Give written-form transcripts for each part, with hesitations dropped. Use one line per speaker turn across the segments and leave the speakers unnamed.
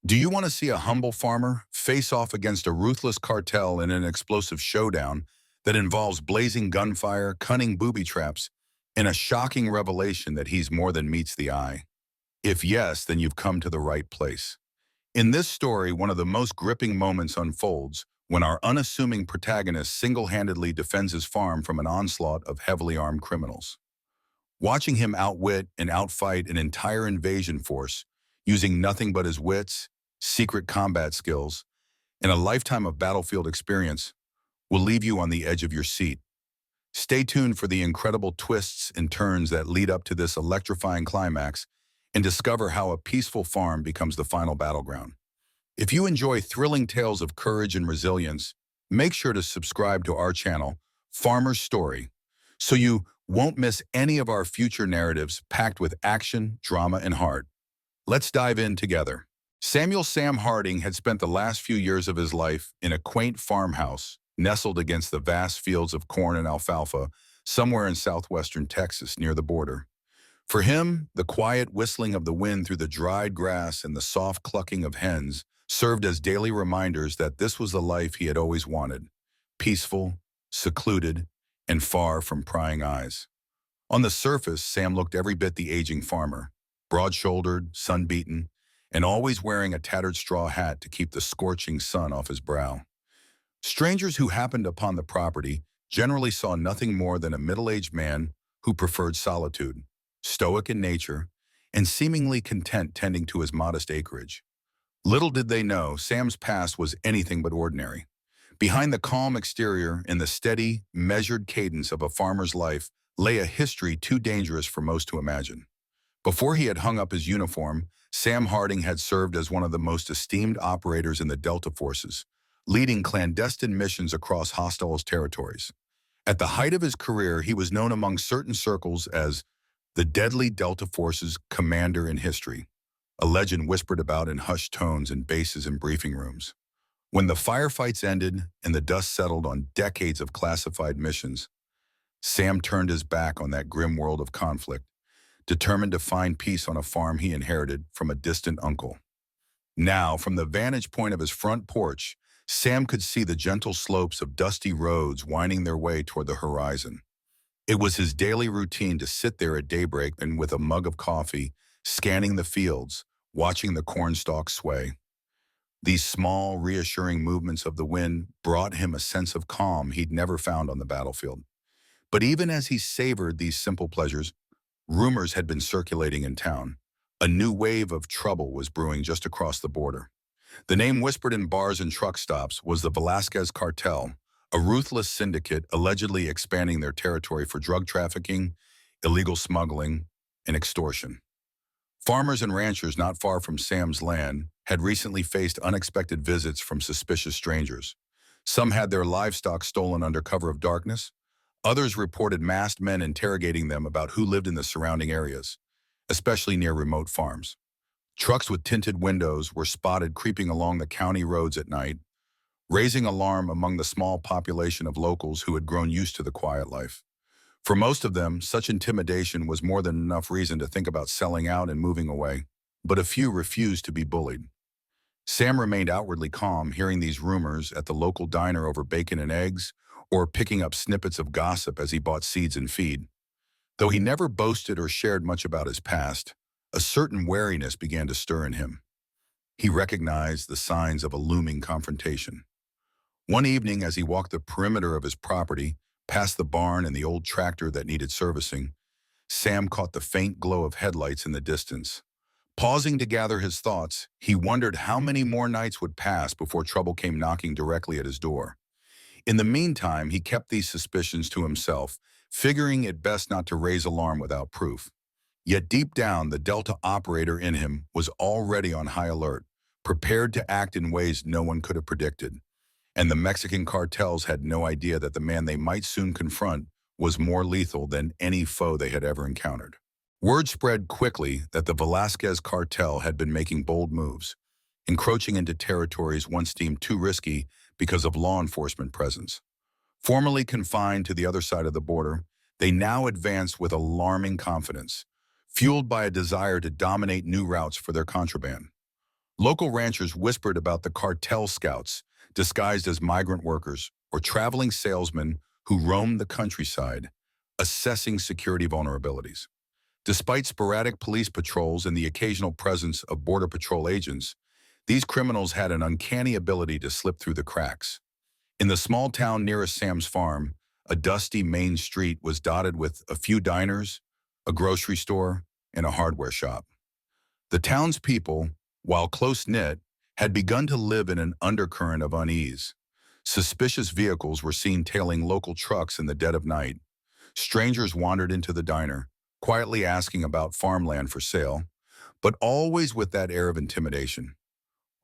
Do you want to see a humble farmer face off against a ruthless cartel in an explosive showdown that involves blazing gunfire, cunning booby traps, and a shocking revelation that he's more than meets the eye? If yes, then you've come to the right place. In this story, one of the most gripping moments unfolds when our unassuming protagonist single-handedly defends his farm from an onslaught of heavily armed criminals. Watching him outwit and outfight an entire invasion force using nothing but his wits, secret combat skills, and a lifetime of battlefield experience will leave you on the edge of your seat. Stay tuned for the incredible twists and turns that lead up to this electrifying climax and discover how a peaceful farm becomes the final battleground. If you enjoy thrilling tales of courage and resilience, make sure to subscribe to our channel, Farmer's Story, so you won't miss any of our future narratives packed with action, drama, and heart. Let's dive in together. Samuel Sam Harding had spent the last few years of his life in a quaint farmhouse nestled against the vast fields of corn and alfalfa somewhere in southwestern Texas near the border. For him, the quiet whistling of the wind through the dried grass and the soft clucking of hens served as daily reminders that this was the life he had always wanted: peaceful, secluded, and far from prying eyes. On the surface, Sam looked every bit the aging farmer, broad-shouldered, sun-beaten, and always wearing a tattered straw hat to keep the scorching sun off his brow. Strangers who happened upon the property generally saw nothing more than a middle-aged man who preferred solitude, stoic in nature, and seemingly content tending to his modest acreage. Little did they know, Sam's past was anything but ordinary. Behind the calm exterior and the steady, measured cadence of a farmer's life lay a history too dangerous for most to imagine. Before he had hung up his uniform, Sam Harding had served as one of the most esteemed operators in the Delta Forces, leading clandestine missions across hostile territories. At the height of his career, he was known among certain circles as the deadly Delta Forces commander in history, a legend whispered about in hushed tones in bases and briefing rooms. When the firefights ended and the dust settled on decades of classified missions, Sam turned his back on that grim world of conflict, determined to find peace on a farm he inherited from a distant uncle. Now, from the vantage point of his front porch, Sam could see the gentle slopes of dusty roads winding their way toward the horizon. It was his daily routine to sit there at daybreak and with a mug of coffee, scanning the fields, watching the cornstalks sway. These small, reassuring movements of the wind brought him a sense of calm he'd never found on the battlefield. But even as he savored these simple pleasures, rumors had been circulating in town. A new wave of trouble was brewing just across the border. The name whispered in bars and truck stops was the Velasquez Cartel, a ruthless syndicate allegedly expanding their territory for drug trafficking, illegal smuggling, and extortion. Farmers and ranchers not far from Sam's land had recently faced unexpected visits from suspicious strangers. Some had their livestock stolen under cover of darkness. Others reported masked men interrogating them about who lived in the surrounding areas, especially near remote farms. Trucks with tinted windows were spotted creeping along the county roads at night, raising alarm among the small population of locals who had grown used to the quiet life. For most of them, such intimidation was more than enough reason to think about selling out and moving away, but a few refused to be bullied. Sam remained outwardly calm, hearing these rumors at the local diner over bacon and eggs, or picking up snippets of gossip as he bought seeds and feed. Though he never boasted or shared much about his past, a certain wariness began to stir in him. He recognized the signs of a looming confrontation. One evening, as he walked the perimeter of his property, past the barn and the old tractor that needed servicing, Sam caught the faint glow of headlights in the distance. Pausing to gather his thoughts, he wondered how many more nights would pass before trouble came knocking directly at his door. In the meantime, he kept these suspicions to himself, figuring it best not to raise alarm without proof. Yet deep down, the Delta operator in him was already on high alert, prepared to act in ways no one could have predicted. And the Mexican cartels had no idea that the man they might soon confront was more lethal than any foe they had ever encountered. Word spread quickly that the Velasquez Cartel had been making bold moves, encroaching into territories once deemed too risky because of law enforcement presence. Formerly confined to the other side of the border, they now advanced with alarming confidence, fueled by a desire to dominate new routes for their contraband. Local ranchers whispered about the cartel scouts, disguised as migrant workers or traveling salesmen who roamed the countryside, assessing security vulnerabilities. Despite sporadic police patrols and the occasional presence of Border Patrol agents, these criminals had an uncanny ability to slip through the cracks. In the small town nearest Sam's farm, a dusty main street was dotted with a few diners, a grocery store, and a hardware shop. The townspeople, while close-knit, had begun to live in an undercurrent of unease. Suspicious vehicles were seen tailing local trucks in the dead of night. Strangers wandered into the diner, quietly asking about farmland for sale, but always with that air of intimidation.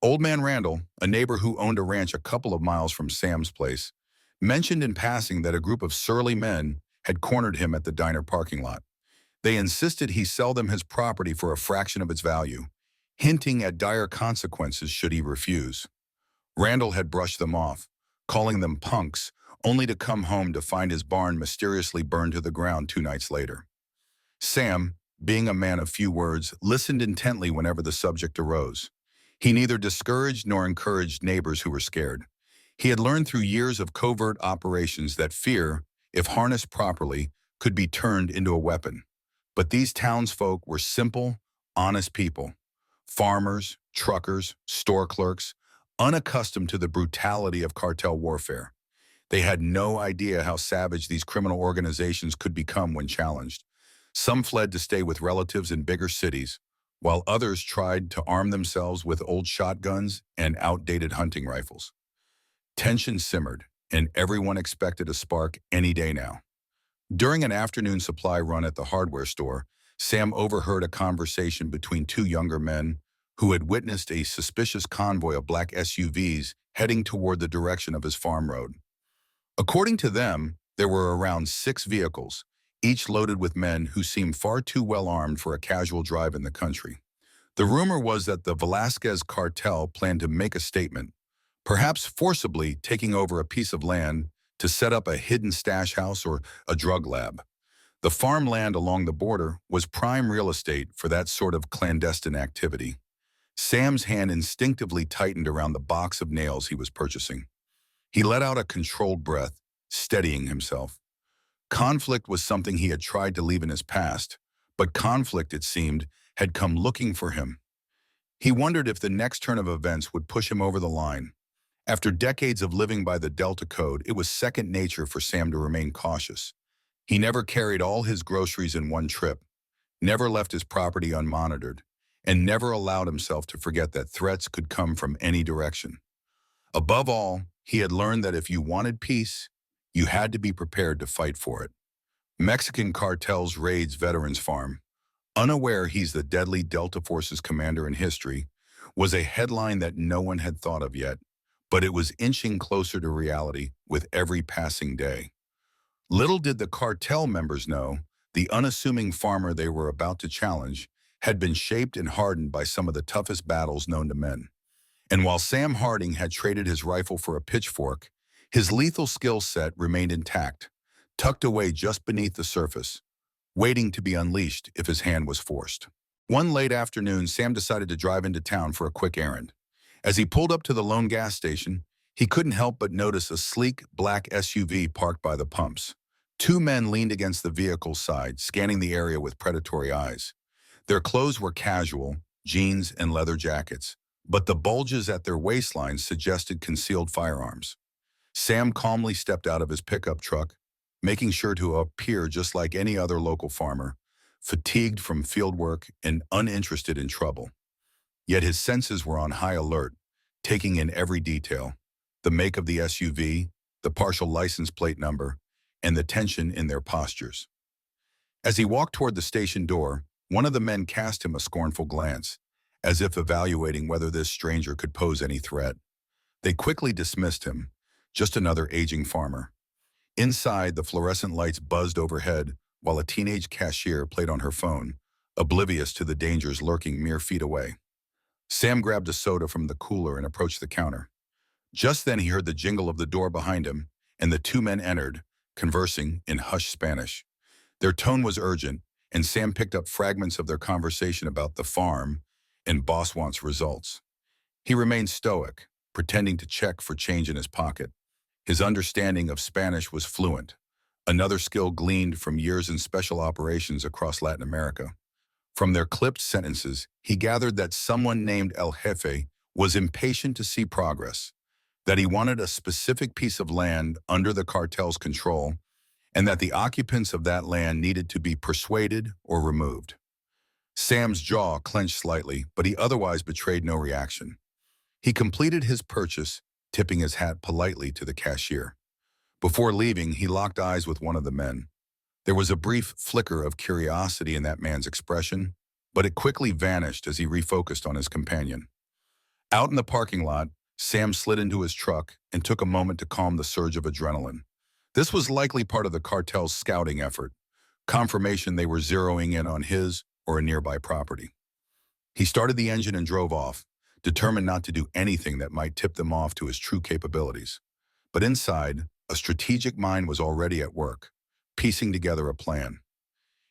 Old Man Randall, a neighbor who owned a ranch a couple of miles from Sam's place, mentioned in passing that a group of surly men had cornered him at the diner parking lot. They insisted he sell them his property for a fraction of its value, hinting at dire consequences should he refuse. Randall had brushed them off, calling them punks, only to come home to find his barn mysteriously burned to the ground 2 nights later. Sam, being a man of few words, listened intently whenever the subject arose. He neither discouraged nor encouraged neighbors who were scared. He had learned through years of covert operations that fear, if harnessed properly, could be turned into a weapon. But these townsfolk were simple, honest people. Farmers, truckers, store clerks, unaccustomed to the brutality of cartel warfare. They had no idea how savage these criminal organizations could become when challenged. Some fled to stay with relatives in bigger cities, while others tried to arm themselves with old shotguns and outdated hunting rifles. Tension simmered, and everyone expected a spark any day now. During an afternoon supply run at the hardware store, Sam overheard a conversation between two younger men who had witnessed a suspicious convoy of black SUVs heading toward the direction of his farm road. According to them, there were around 6 vehicles, each loaded with men who seemed far too well armed for a casual drive in the country. The rumor was that the Velasquez Cartel planned to make a statement, perhaps forcibly taking over a piece of land to set up a hidden stash house or a drug lab. The farmland along the border was prime real estate for that sort of clandestine activity. Sam's hand instinctively tightened around the box of nails he was purchasing. He let out a controlled breath, steadying himself. Conflict was something he had tried to leave in his past, but conflict, it seemed, had come looking for him. He wondered if the next turn of events would push him over the line. After decades of living by the Delta Code, it was second nature for Sam to remain cautious. He never carried all his groceries in one trip, never left his property unmonitored, and never allowed himself to forget that threats could come from any direction. Above all, he had learned that if you wanted peace, you had to be prepared to fight for it. Mexican Cartels raids veterans farm, unaware he's the deadly Delta Force's commander in history, was a headline that no one had thought of yet, but it was inching closer to reality with every passing day. Little did the cartel members know, the unassuming farmer they were about to challenge had been shaped and hardened by some of the toughest battles known to men. And while Sam Harding had traded his rifle for a pitchfork, his lethal skill set remained intact, tucked away just beneath the surface, waiting to be unleashed if his hand was forced. One late afternoon, Sam decided to drive into town for a quick errand. As he pulled up to the lone gas station, he couldn't help but notice a sleek, black SUV parked by the pumps. 2 men leaned against the vehicle's side, scanning the area with predatory eyes. Their clothes were casual, jeans and leather jackets, but the bulges at their waistlines suggested concealed firearms. Sam calmly stepped out of his pickup truck, making sure to appear just like any other local farmer, fatigued from field work and uninterested in trouble. Yet his senses were on high alert, taking in every detail: the make of the SUV, the partial license plate number, and the tension in their postures. As he walked toward the station door, one of the men cast him a scornful glance, as if evaluating whether this stranger could pose any threat. They quickly dismissed him, just another aging farmer. Inside, the fluorescent lights buzzed overhead while a teenage cashier played on her phone, oblivious to the dangers lurking mere feet away. Sam grabbed a soda from the cooler and approached the counter. Just then he heard the jingle of the door behind him, and the 2 men entered, conversing in hushed Spanish. Their tone was urgent, and Sam picked up fragments of their conversation about the farm and boss wants results. He remained stoic, pretending to check for change in his pocket. His understanding of Spanish was fluent, another skill gleaned from years in special operations across Latin America. From their clipped sentences, he gathered that someone named El Jefe was impatient to see progress, that he wanted a specific piece of land under the cartel's control, and that the occupants of that land needed to be persuaded or removed. Sam's jaw clenched slightly, but he otherwise betrayed no reaction. He completed his purchase, tipping his hat politely to the cashier. Before leaving, he locked eyes with one of the men. There was a brief flicker of curiosity in that man's expression, but it quickly vanished as he refocused on his companion. Out in the parking lot, Sam slid into his truck and took a moment to calm the surge of adrenaline. This was likely part of the cartel's scouting effort, confirmation they were zeroing in on his or a nearby property. He started the engine and drove off, determined not to do anything that might tip them off to his true capabilities. But inside, a strategic mind was already at work, piecing together a plan.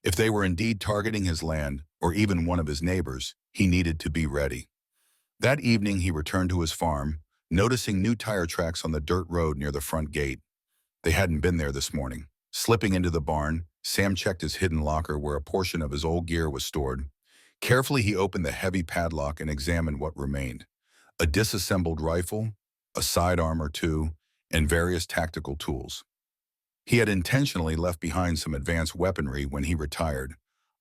If they were indeed targeting his land, or even one of his neighbors, he needed to be ready. That evening he returned to his farm, noticing new tire tracks on the dirt road near the front gate. They hadn't been there this morning. Slipping into the barn, Sam checked his hidden locker where a portion of his old gear was stored. Carefully he opened the heavy padlock and examined what remained. A disassembled rifle, a sidearm or two, and various tactical tools. He had intentionally left behind some advanced weaponry when he retired,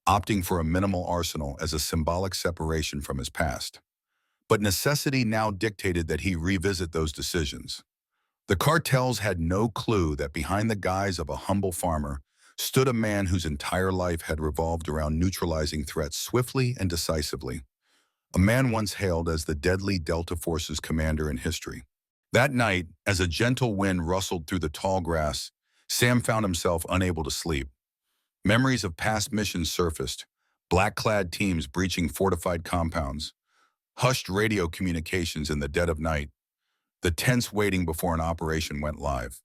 opting for a minimal arsenal as a symbolic separation from his past. But necessity now dictated that he revisit those decisions. The cartels had no clue that behind the guise of a humble farmer stood a man whose entire life had revolved around neutralizing threats swiftly and decisively. A man once hailed as the deadly Delta Force's commander in history. That night, as a gentle wind rustled through the tall grass, Sam found himself unable to sleep. Memories of past missions surfaced, black-clad teams breaching fortified compounds, hushed radio communications in the dead of night, the tense waiting before an operation went live.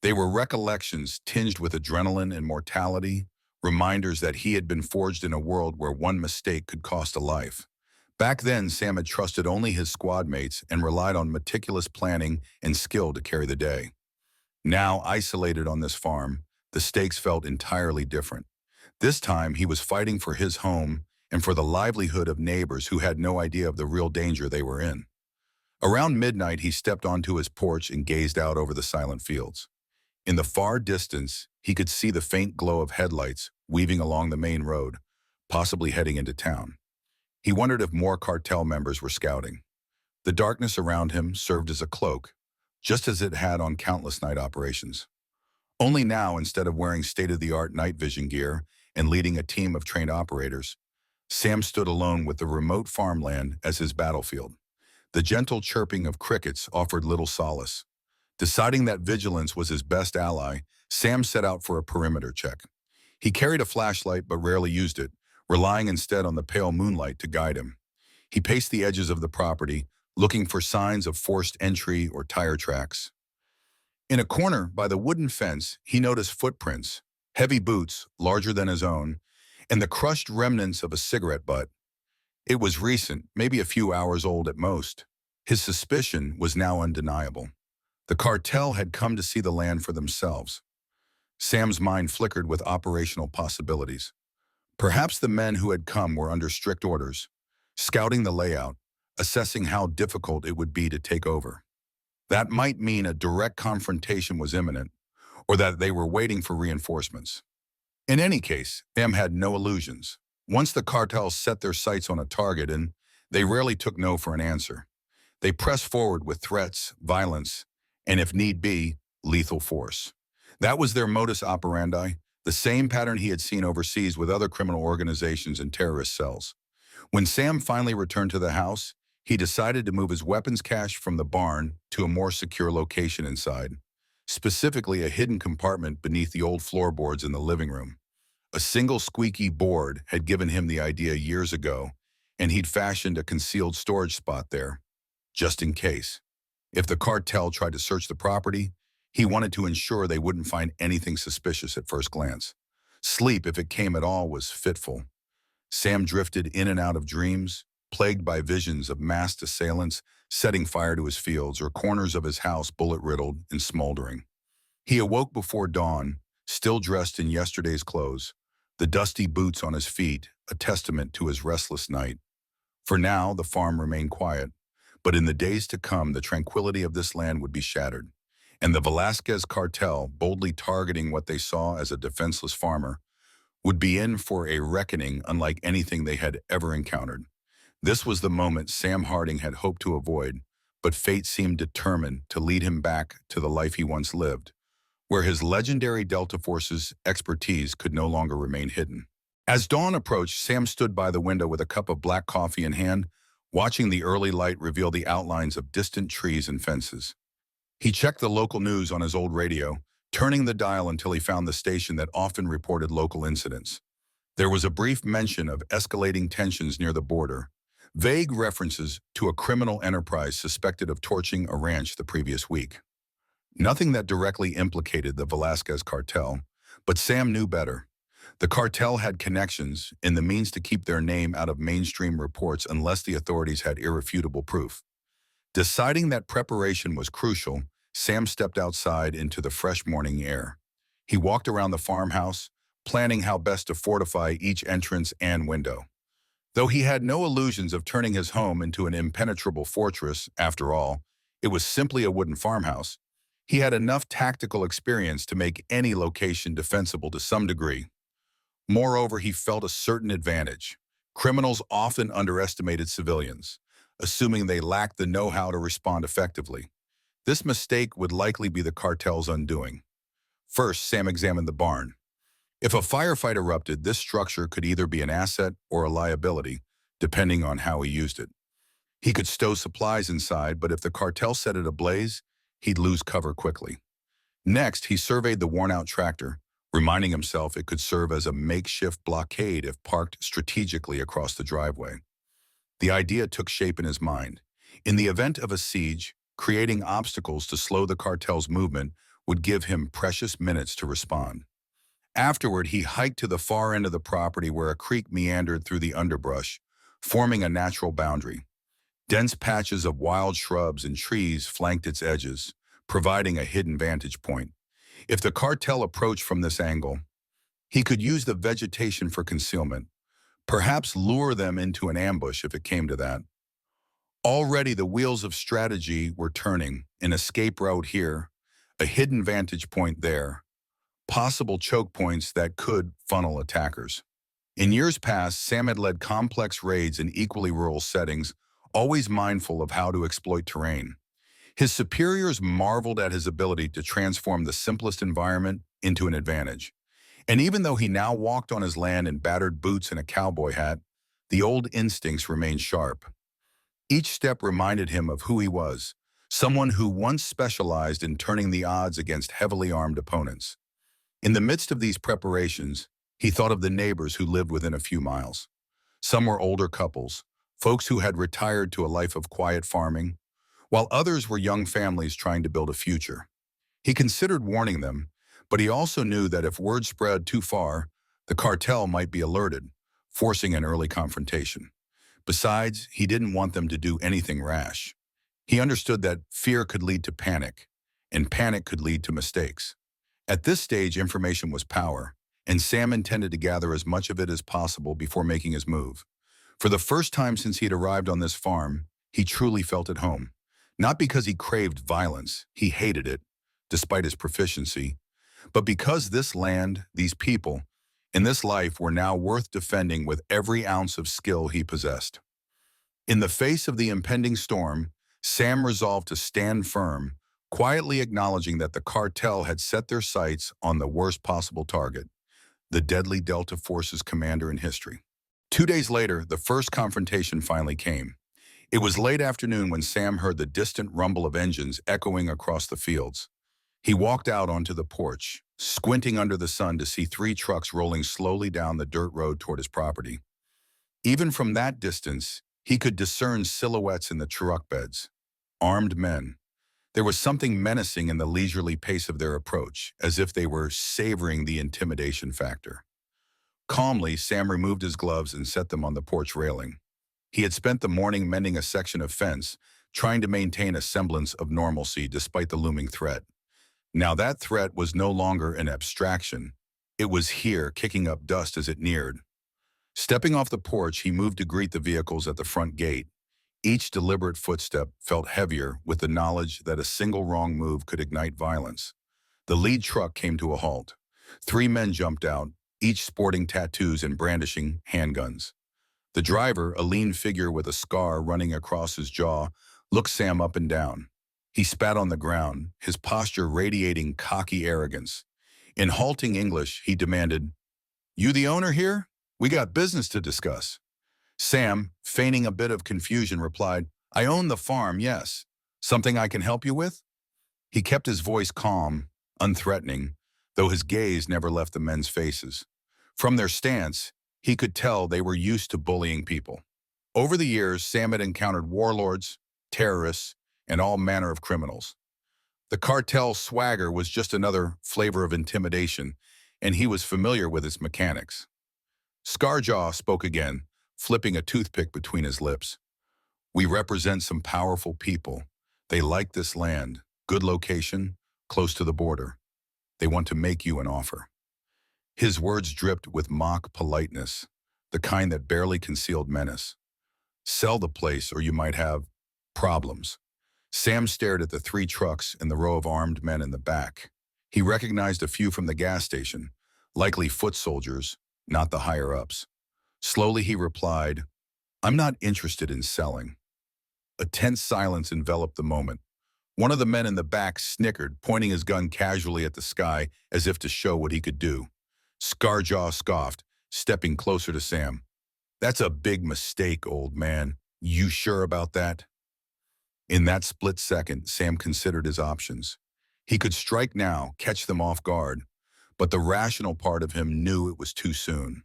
They were recollections tinged with adrenaline and mortality, reminders that he had been forged in a world where one mistake could cost a life. Back then, Sam had trusted only his squad mates and relied on meticulous planning and skill to carry the day. Now, isolated on this farm, the stakes felt entirely different. This time, he was fighting for his home and for the livelihood of neighbors who had no idea of the real danger they were in. Around midnight, he stepped onto his porch and gazed out over the silent fields. In the far distance, he could see the faint glow of headlights weaving along the main road, possibly heading into town. He wondered if more cartel members were scouting. The darkness around him served as a cloak, just as it had on countless night operations. Only now, instead of wearing state-of-the-art night vision gear and leading a team of trained operators, Sam stood alone with the remote farmland as his battlefield. The gentle chirping of crickets offered little solace. Deciding that vigilance was his best ally, Sam set out for a perimeter check. He carried a flashlight but rarely used it, relying instead on the pale moonlight to guide him. He paced the edges of the property, looking for signs of forced entry or tire tracks. In a corner by the wooden fence, he noticed footprints, heavy boots, larger than his own, and the crushed remnants of a cigarette butt. It was recent, maybe a few hours old at most. His suspicion was now undeniable. The cartel had come to see the land for themselves. Sam's mind flickered with operational possibilities. Perhaps the men who had come were under strict orders, scouting the layout, assessing how difficult it would be to take over. That might mean a direct confrontation was imminent, or that they were waiting for reinforcements. In any case, Sam had no illusions. Once the cartels set their sights on a target, and they rarely took no for an answer. They pressed forward with threats, violence, and if need be, lethal force. That was their modus operandi, the same pattern he had seen overseas with other criminal organizations and terrorist cells. When Sam finally returned to the house, he decided to move his weapons cache from the barn to a more secure location inside, specifically a hidden compartment beneath the old floorboards in the living room. A single squeaky board had given him the idea years ago, and he'd fashioned a concealed storage spot there, just in case. If the cartel tried to search the property, he wanted to ensure they wouldn't find anything suspicious at first glance. Sleep, if it came at all, was fitful. Sam drifted in and out of dreams, plagued by visions of masked assailants setting fire to his fields or corners of his house bullet-riddled and smoldering. He awoke before dawn, still dressed in yesterday's clothes, the dusty boots on his feet, a testament to his restless night. For now, the farm remained quiet, but in the days to come, the tranquility of this land would be shattered, and the Velasquez Cartel, boldly targeting what they saw as a defenseless farmer, would be in for a reckoning unlike anything they had ever encountered. This was the moment Sam Harding had hoped to avoid, but fate seemed determined to lead him back to the life he once lived, where his legendary Delta Force's expertise could no longer remain hidden. As dawn approached, Sam stood by the window with a cup of black coffee in hand, watching the early light reveal the outlines of distant trees and fences. He checked the local news on his old radio, turning the dial until he found the station that often reported local incidents. There was a brief mention of escalating tensions near the border, vague references to a criminal enterprise suspected of torching a ranch the previous week. Nothing that directly implicated the Velasquez cartel, but Sam knew better. The cartel had connections and the means to keep their name out of mainstream reports unless the authorities had irrefutable proof. Deciding that preparation was crucial, Sam stepped outside into the fresh morning air. He walked around the farmhouse, planning how best to fortify each entrance and window. Though he had no illusions of turning his home into an impenetrable fortress, after all, it was simply a wooden farmhouse. He had enough tactical experience to make any location defensible to some degree. Moreover, he felt a certain advantage. Criminals often underestimated civilians, assuming they lacked the know-how to respond effectively. This mistake would likely be the cartel's undoing. First, Sam examined the barn. If a firefight erupted, this structure could either be an asset or a liability, depending on how he used it. He could stow supplies inside, but if the cartel set it ablaze, he'd lose cover quickly. Next, he surveyed the worn-out tractor, reminding himself it could serve as a makeshift blockade if parked strategically across the driveway. The idea took shape in his mind. In the event of a siege, creating obstacles to slow the cartel's movement would give him precious minutes to respond. Afterward, he hiked to the far end of the property where a creek meandered through the underbrush, forming a natural boundary. Dense patches of wild shrubs and trees flanked its edges, providing a hidden vantage point. If the cartel approached from this angle, he could use the vegetation for concealment, perhaps lure them into an ambush if it came to that. Already the wheels of strategy were turning, an escape route here, a hidden vantage point there, possible choke points that could funnel attackers. In years past, Sam had led complex raids in equally rural settings, always mindful of how to exploit terrain. His superiors marveled at his ability to transform the simplest environment into an advantage. And even though he now walked on his land in battered boots and a cowboy hat, the old instincts remained sharp. Each step reminded him of who he was, someone who once specialized in turning the odds against heavily armed opponents. In the midst of these preparations, he thought of the neighbors who lived within a few miles. Some were older couples, folks who had retired to a life of quiet farming, while others were young families trying to build a future. He considered warning them, but he also knew that if word spread too far, the cartel might be alerted, forcing an early confrontation. Besides, he didn't want them to do anything rash. He understood that fear could lead to panic, and panic could lead to mistakes. At this stage, information was power, and Sam intended to gather as much of it as possible before making his move. For the first time since he had arrived on this farm, he truly felt at home. Not because he craved violence, he hated it, despite his proficiency, but because this land, these people, and this life were now worth defending with every ounce of skill he possessed. In the face of the impending storm, Sam resolved to stand firm, quietly acknowledging that the cartel had set their sights on the worst possible target, the deadly Delta Force's commander in history. 2 days later, the first confrontation finally came. It was late afternoon when Sam heard the distant rumble of engines echoing across the fields. He walked out onto the porch, squinting under the sun to see 3 trucks rolling slowly down the dirt road toward his property. Even from that distance, he could discern silhouettes in the truck beds. Armed men. There was something menacing in the leisurely pace of their approach, as if they were savoring the intimidation factor. Calmly, Sam removed his gloves and set them on the porch railing. He had spent the morning mending a section of fence, trying to maintain a semblance of normalcy despite the looming threat. Now that threat was no longer an abstraction. It was here, kicking up dust as it neared. Stepping off the porch, he moved to greet the vehicles at the front gate. Each deliberate footstep felt heavier with the knowledge that a single wrong move could ignite violence. The lead truck came to a halt. Three men jumped out, each sporting tattoos and brandishing handguns. The driver, a lean figure with a scar running across his jaw, looked Sam up and down. He spat on the ground, his posture radiating cocky arrogance. In halting English, he demanded, "You the owner here? We got business to discuss." Sam, feigning a bit of confusion, replied, "I own the farm, yes. Something I can help you with?" He kept his voice calm, unthreatening, though his gaze never left the men's faces. From their stance, he could tell they were used to bullying people. Over the years, Sam had encountered warlords, terrorists, and all manner of criminals. The cartel swagger was just another flavor of intimidation, and he was familiar with its mechanics. Scarjaw spoke again, flipping a toothpick between his lips. "We represent some powerful people. They like this land, good location, close to the border. They want to make you an offer." His words dripped with mock politeness, the kind that barely concealed menace. "Sell the place or you might have problems." Sam stared at the three trucks and the row of armed men in the back. He recognized a few from the gas station, likely foot soldiers, not the higher-ups. Slowly he replied, "I'm not interested in selling." A tense silence enveloped the moment. One of the men in the back snickered, pointing his gun casually at the sky as if to show what he could do. Scarjaw scoffed, stepping closer to Sam. "That's a big mistake, old man. You sure about that?" In that split second, Sam considered his options. He could strike now, catch them off guard, but the rational part of him knew it was too soon.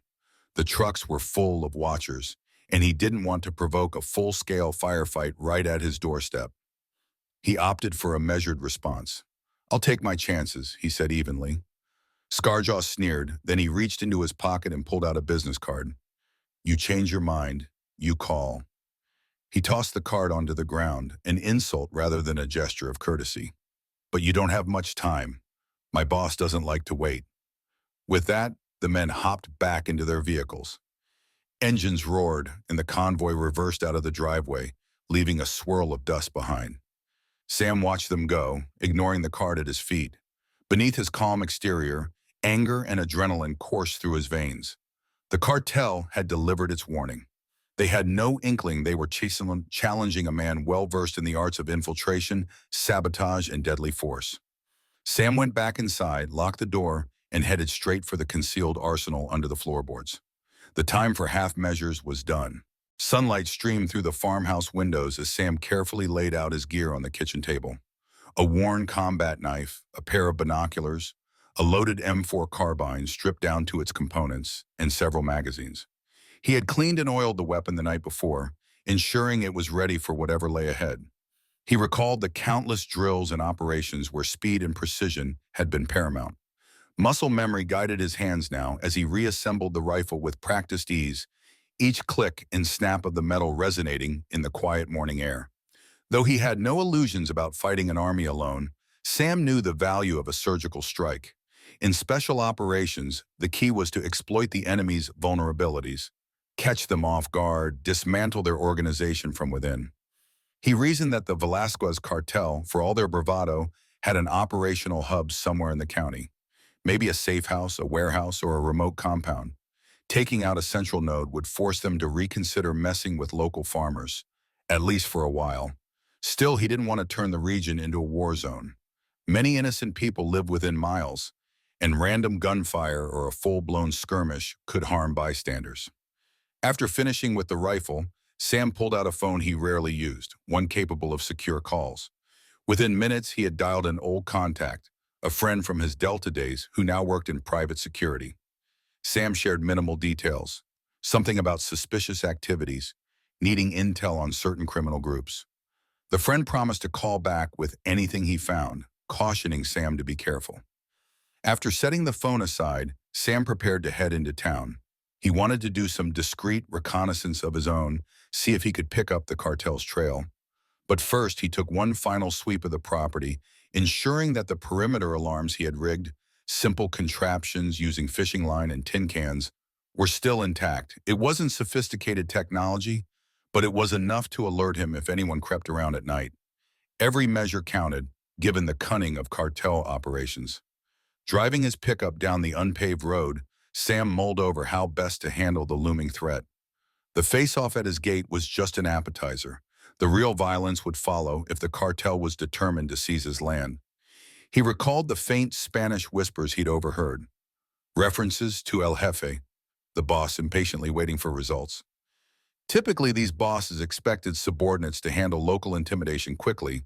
The trucks were full of watchers, and he didn't want to provoke a full-scale firefight right at his doorstep. He opted for a measured response. "I'll take my chances," he said evenly. Scarjaw sneered, then he reached into his pocket and pulled out a business card. "You change your mind, you call." He tossed the card onto the ground, an insult rather than a gesture of courtesy. "But you don't have much time. My boss doesn't like to wait." With that, the men hopped back into their vehicles. Engines roared, and the convoy reversed out of the driveway, leaving a swirl of dust behind. Sam watched them go, ignoring the card at his feet. Beneath his calm exterior, anger and adrenaline coursed through his veins. The cartel had delivered its warning. They had no inkling they were challenging a man well-versed in the arts of infiltration, sabotage, and deadly force. Sam went back inside, locked the door, and headed straight for the concealed arsenal under the floorboards. The time for half measures was done. Sunlight streamed through the farmhouse windows as Sam carefully laid out his gear on the kitchen table. A worn combat knife, a pair of binoculars, a loaded M4 carbine stripped down to its components, and several magazines. He had cleaned and oiled the weapon the night before, ensuring it was ready for whatever lay ahead. He recalled the countless drills and operations where speed and precision had been paramount. Muscle memory guided his hands now as he reassembled the rifle with practiced ease, each click and snap of the metal resonating in the quiet morning air. Though he had no illusions about fighting an army alone, Sam knew the value of a surgical strike. In special operations, the key was to exploit the enemy's vulnerabilities, catch them off guard, dismantle their organization from within. He reasoned that the Velasquez Cartel, for all their bravado, had an operational hub somewhere in the county. Maybe a safe house, a warehouse, or a remote compound. Taking out a central node would force them to reconsider messing with local farmers, at least for a while. Still, he didn't want to turn the region into a war zone. Many innocent people live within miles, and random gunfire or a full-blown skirmish could harm bystanders. After finishing with the rifle, Sam pulled out a phone he rarely used, one capable of secure calls. Within minutes, he had dialed an old contact, a friend from his Delta days who now worked in private security. Sam shared minimal details, something about suspicious activities, needing intel on certain criminal groups. The friend promised to call back with anything he found, cautioning Sam to be careful. After setting the phone aside, Sam prepared to head into town. He wanted to do some discreet reconnaissance of his own, see if he could pick up the cartel's trail. But first, he took one final sweep of the property, ensuring that the perimeter alarms he had rigged, simple contraptions using fishing line and tin cans, were still intact. It wasn't sophisticated technology, but it was enough to alert him if anyone crept around at night. Every measure counted, given the cunning of cartel operations. Driving his pickup down the unpaved road, Sam mulled over how best to handle the looming threat. The face-off at his gate was just an appetizer. The real violence would follow if the cartel was determined to seize his land. He recalled the faint Spanish whispers he'd overheard, references to El Jefe, the boss impatiently waiting for results. Typically, these bosses expected subordinates to handle local intimidation quickly,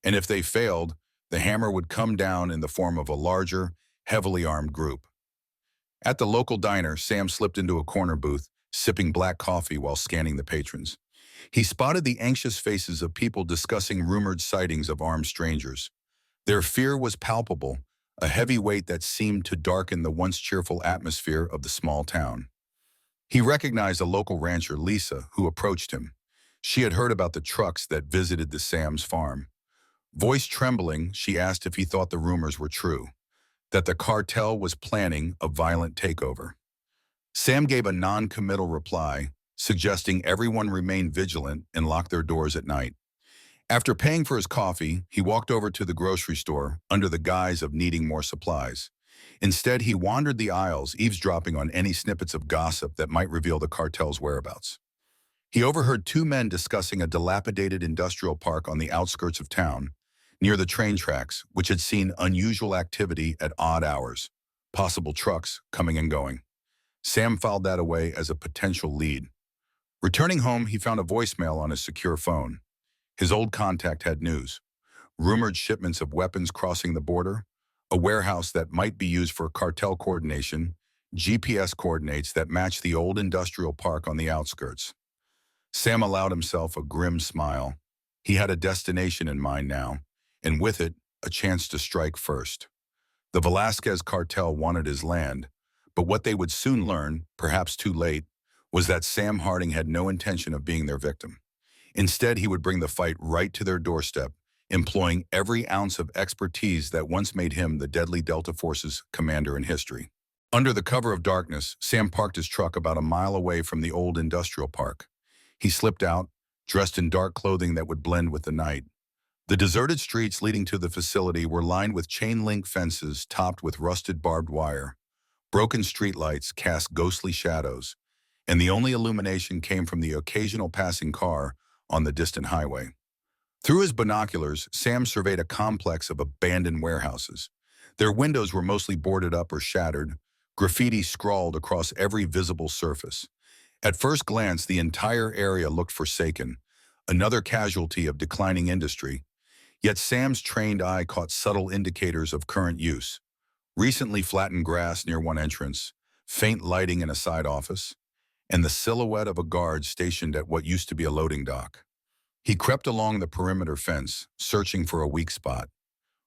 and if they failed, the hammer would come down in the form of a larger, heavily armed group. At the local diner, Sam slipped into a corner booth, sipping black coffee while scanning the patrons. He spotted the anxious faces of people discussing rumored sightings of armed strangers. Their fear was palpable, a heavy weight that seemed to darken the once cheerful atmosphere of the small town. He recognized a local rancher, Lisa, who approached him. She had heard about the trucks that visited the Sam's farm. Voice trembling, she asked if he thought the rumors were true, that the cartel was planning a violent takeover. Sam gave a non-committal reply, suggesting everyone remain vigilant and lock their doors at night. After paying for his coffee, he walked over to the grocery store under the guise of needing more supplies. Instead, he wandered the aisles, eavesdropping on any snippets of gossip that might reveal the cartel's whereabouts. He overheard two men discussing a dilapidated industrial park on the outskirts of town, near the train tracks, which had seen unusual activity at odd hours, possible trucks coming and going. Sam filed that away as a potential lead. Returning home, he found a voicemail on his secure phone. His old contact had news: rumored shipments of weapons crossing the border, a warehouse that might be used for cartel coordination, GPS coordinates that matched the old industrial park on the outskirts. Sam allowed himself a grim smile. He had a destination in mind now, and with it, a chance to strike first. The Velasquez Cartel wanted his land, but what they would soon learn, perhaps too late, was that Sam Harding had no intention of being their victim. Instead, he would bring the fight right to their doorstep, employing every ounce of expertise that once made him the deadly Delta Force's commander in history. Under the cover of darkness, Sam parked his truck about a mile away from the old industrial park. He slipped out, dressed in dark clothing that would blend with the night. The deserted streets leading to the facility were lined with chain-link fences topped with rusted barbed wire. Broken streetlights cast ghostly shadows, and the only illumination came from the occasional passing car on the distant highway. Through his binoculars, Sam surveyed a complex of abandoned warehouses. Their windows were mostly boarded up or shattered, graffiti scrawled across every visible surface. At first glance, the entire area looked forsaken, another casualty of declining industry. Yet Sam's trained eye caught subtle indicators of current use. Recently flattened grass near one entrance, faint lighting in a side office, and the silhouette of a guard stationed at what used to be a loading dock. He crept along the perimeter fence, searching for a weak spot.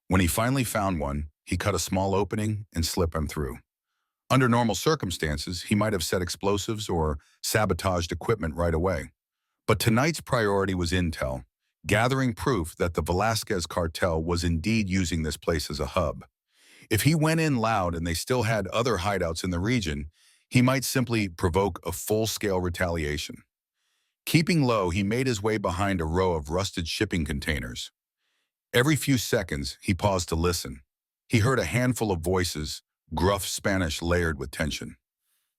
When he finally found one, he cut a small opening and slipped him through. Under normal circumstances, he might have set explosives or sabotaged equipment right away. But tonight's priority was intel, gathering proof that the Velasquez Cartel was indeed using this place as a hub. If he went in loud and they still had other hideouts in the region, he might simply provoke a full-scale retaliation. Keeping low, he made his way behind a row of rusted shipping containers. Every few seconds, he paused to listen. He heard a handful of voices, gruff Spanish layered with tension.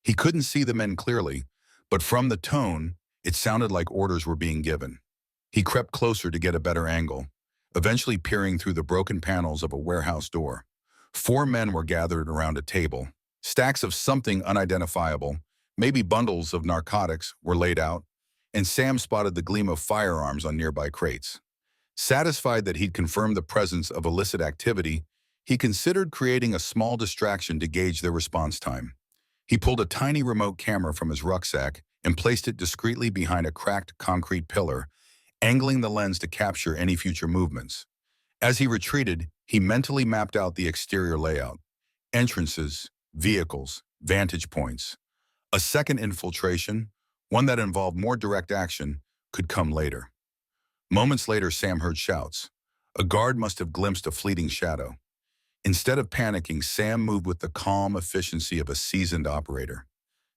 He couldn't see the men clearly, but from the tone, it sounded like orders were being given. He crept closer to get a better angle, eventually peering through the broken panels of a warehouse door. 4 men were gathered around a table. Stacks of something unidentifiable, maybe bundles of narcotics, were laid out, and Sam spotted the gleam of firearms on nearby crates. Satisfied that he'd confirmed the presence of illicit activity, he considered creating a small distraction to gauge their response time. He pulled a tiny remote camera from his rucksack and placed it discreetly behind a cracked concrete pillar, angling the lens to capture any future movements. As he retreated, he mentally mapped out the exterior layout: entrances, vehicles, vantage points. A second infiltration, one that involved more direct action, could come later. Moments later, Sam heard shouts. A guard must have glimpsed a fleeting shadow. Instead of panicking, Sam moved with the calm efficiency of a seasoned operator.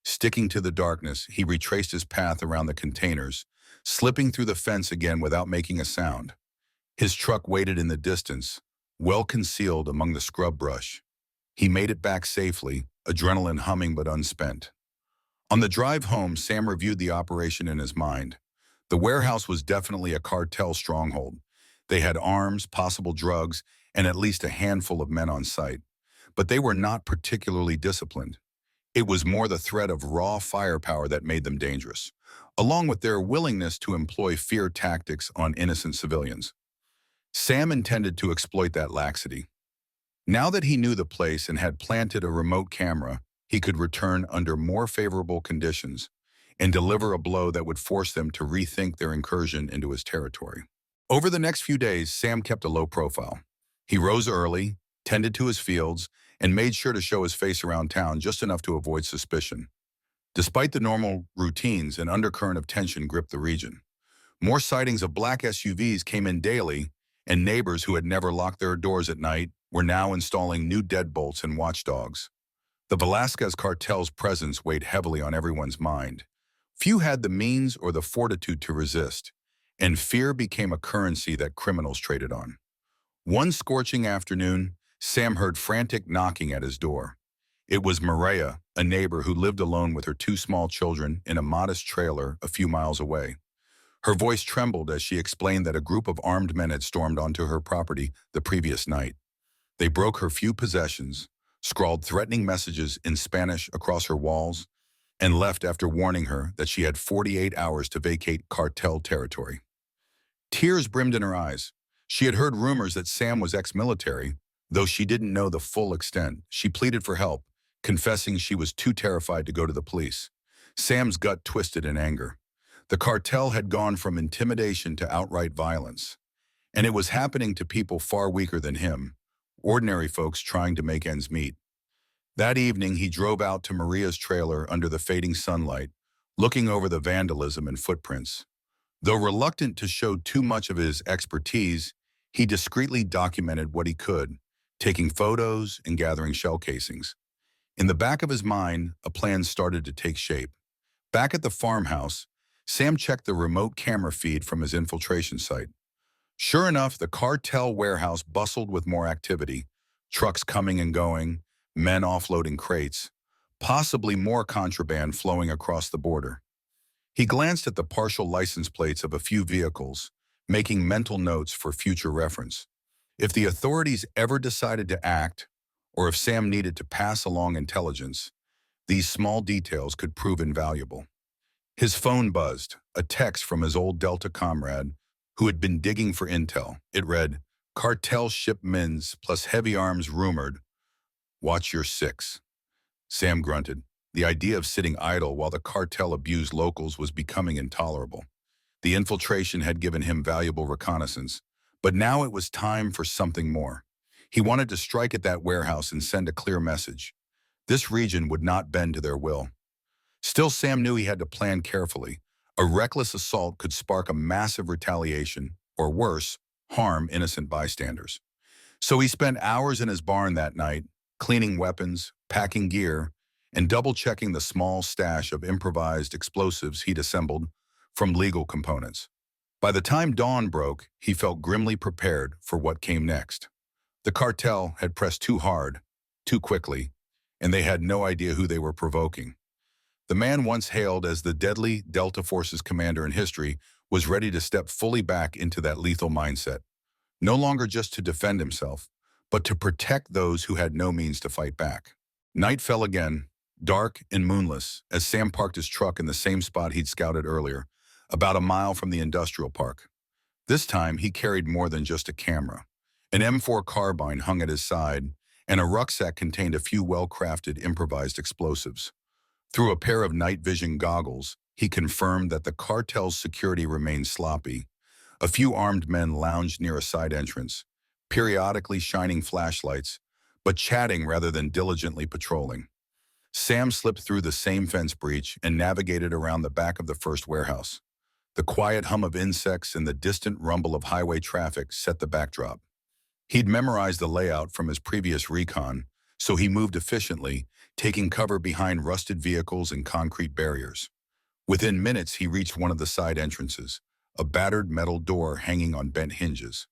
Sticking to the darkness, he retraced his path around the containers, slipping through the fence again without making a sound. His truck waited in the distance, well concealed among the scrub brush. He made it back safely, adrenaline humming but unspent. On the drive home, Sam reviewed the operation in his mind. The warehouse was definitely a cartel stronghold. They had arms, possible drugs, and at least a handful of men on site. But they were not particularly disciplined. It was more the threat of raw firepower that made them dangerous, along with their willingness to employ fear tactics on innocent civilians. Sam intended to exploit that laxity. Now that he knew the place and had planted a remote camera, he could return under more favorable conditions and deliver a blow that would force them to rethink their incursion into his territory. Over the next few days, Sam kept a low profile. He rose early, tended to his fields, and made sure to show his face around town just enough to avoid suspicion. Despite the normal routines, an undercurrent of tension gripped the region. More sightings of black SUVs came in daily, and neighbors who had never locked their doors at night were now installing new deadbolts and watchdogs. The Velasquez Cartel's presence weighed heavily on everyone's mind. Few had the means or the fortitude to resist, and fear became a currency that criminals traded on. One scorching afternoon, Sam heard frantic knocking at his door. It was Maria, a neighbor who lived alone with her two small children in a modest trailer a few miles away. Her voice trembled as she explained that a group of armed men had stormed onto her property the previous night. They broke her few possessions, scrawled threatening messages in Spanish across her walls, and left after warning her that she had 48 hours to vacate cartel territory. Tears brimmed in her eyes. She had heard rumors that Sam was ex-military, though she didn't know the full extent. She pleaded for help, confessing she was too terrified to go to the police. Sam's gut twisted in anger. The cartel had gone from intimidation to outright violence, and it was happening to people far weaker than him, ordinary folks trying to make ends meet. That evening, he drove out to Maria's trailer under the fading sunlight, looking over the vandalism and footprints. Though reluctant to show too much of his expertise, he discreetly documented what he could, taking photos and gathering shell casings. In the back of his mind, a plan started to take shape. Back at the farmhouse, Sam checked the remote camera feed from his infiltration site. Sure enough, the cartel warehouse bustled with more activity, trucks coming and going, men offloading crates, possibly more contraband flowing across the border. He glanced at the partial license plates of a few vehicles, making mental notes for future reference. If the authorities ever decided to act, or if Sam needed to pass along intelligence, these small details could prove invaluable. His phone buzzed, a text from his old Delta comrade who had been digging for intel. It read, "Cartel shipments plus heavy arms rumored. Watch your six." Sam grunted. The idea of sitting idle while the cartel abused locals was becoming intolerable. The infiltration had given him valuable reconnaissance, but now it was time for something more. He wanted to strike at that warehouse and send a clear message. This region would not bend to their will. Still, Sam knew he had to plan carefully. A reckless assault could spark a massive retaliation, or worse, harm innocent bystanders. So he spent hours in his barn that night, cleaning weapons, packing gear, and double-checking the small stash of improvised explosives he'd assembled from legal components. By the time dawn broke, he felt grimly prepared for what came next. The cartel had pressed too hard, too quickly, and they had no idea who they were provoking. The man once hailed as the deadly Delta Force's commander in history was ready to step fully back into that lethal mindset, no longer just to defend himself, but to protect those who had no means to fight back. Night fell again, dark and moonless, as Sam parked his truck in the same spot he'd scouted earlier, about a mile from the industrial park. This time, he carried more than just a camera. An M4 carbine hung at his side, and a rucksack contained a few well-crafted improvised explosives. Through a pair of night vision goggles, he confirmed that the cartel's security remained sloppy. A few armed men lounged near a side entrance, periodically shining flashlights, but chatting rather than diligently patrolling. Sam slipped through the same fence breach and navigated around the back of the first warehouse. The quiet hum of insects and the distant rumble of highway traffic set the backdrop. He'd memorized the layout from his previous recon, so he moved efficiently, taking cover behind rusted vehicles and concrete barriers. Within minutes, he reached one of the side entrances, a battered metal door hanging on bent hinges.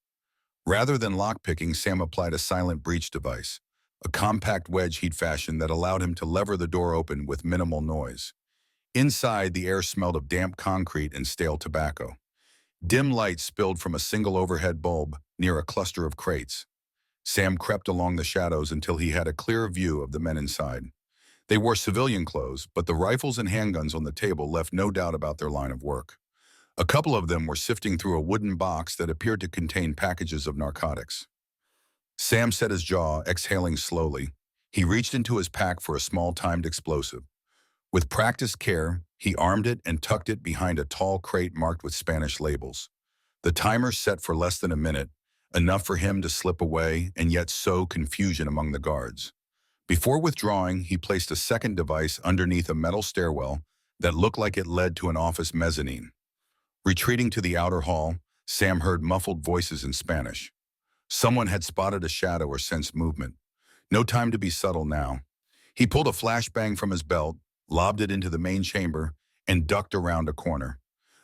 Rather than lockpicking, Sam applied a silent breach device, a compact wedge he'd fashioned that allowed him to lever the door open with minimal noise. Inside, the air smelled of damp concrete and stale tobacco. Dim light spilled from a single overhead bulb near a cluster of crates. Sam crept along the shadows until he had a clear view of the men inside. They wore civilian clothes, but the rifles and handguns on the table left no doubt about their line of work. A couple of them were sifting through a wooden box that appeared to contain packages of narcotics. Sam set his jaw, exhaling slowly. He reached into his pack for a small timed explosive. With practiced care, he armed it and tucked it behind a tall crate marked with Spanish labels. The timer set for less than a minute, enough for him to slip away and yet sow confusion among the guards. Before withdrawing, he placed a second device underneath a metal stairwell that looked like it led to an office mezzanine. Retreating to the outer hall, Sam heard muffled voices in Spanish. Someone had spotted a shadow or sensed movement. No time to be subtle now. He pulled a flashbang from his belt, lobbed it into the main chamber, and ducked around a corner.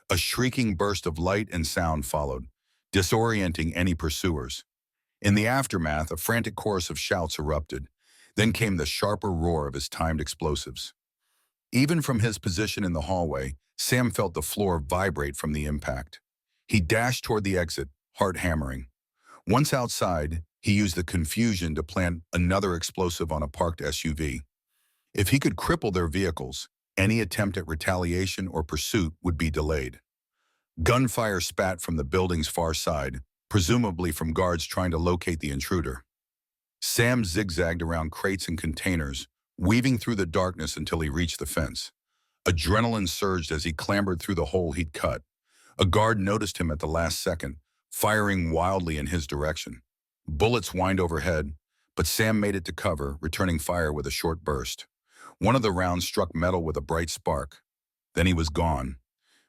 A shrieking burst of light and sound followed, disorienting any pursuers. In the aftermath, a frantic chorus of shouts erupted. Then came the sharper roar of his timed explosives. Even from his position in the hallway, Sam felt the floor vibrate from the impact. He dashed toward the exit, heart hammering. Once outside, he used the confusion to plant another explosive on a parked SUV. If he could cripple their vehicles, any attempt at retaliation or pursuit would be delayed. Gunfire spat from the building's far side, presumably from guards trying to locate the intruder. Sam zigzagged around crates and containers, weaving through the darkness until he reached the fence. Adrenaline surged as he clambered through the hole he'd cut. A guard noticed him at the last second, firing wildly in his direction. Bullets whined overhead, but Sam made it to cover, returning fire with a short burst. One of the rounds struck metal with a bright spark. Then he was gone,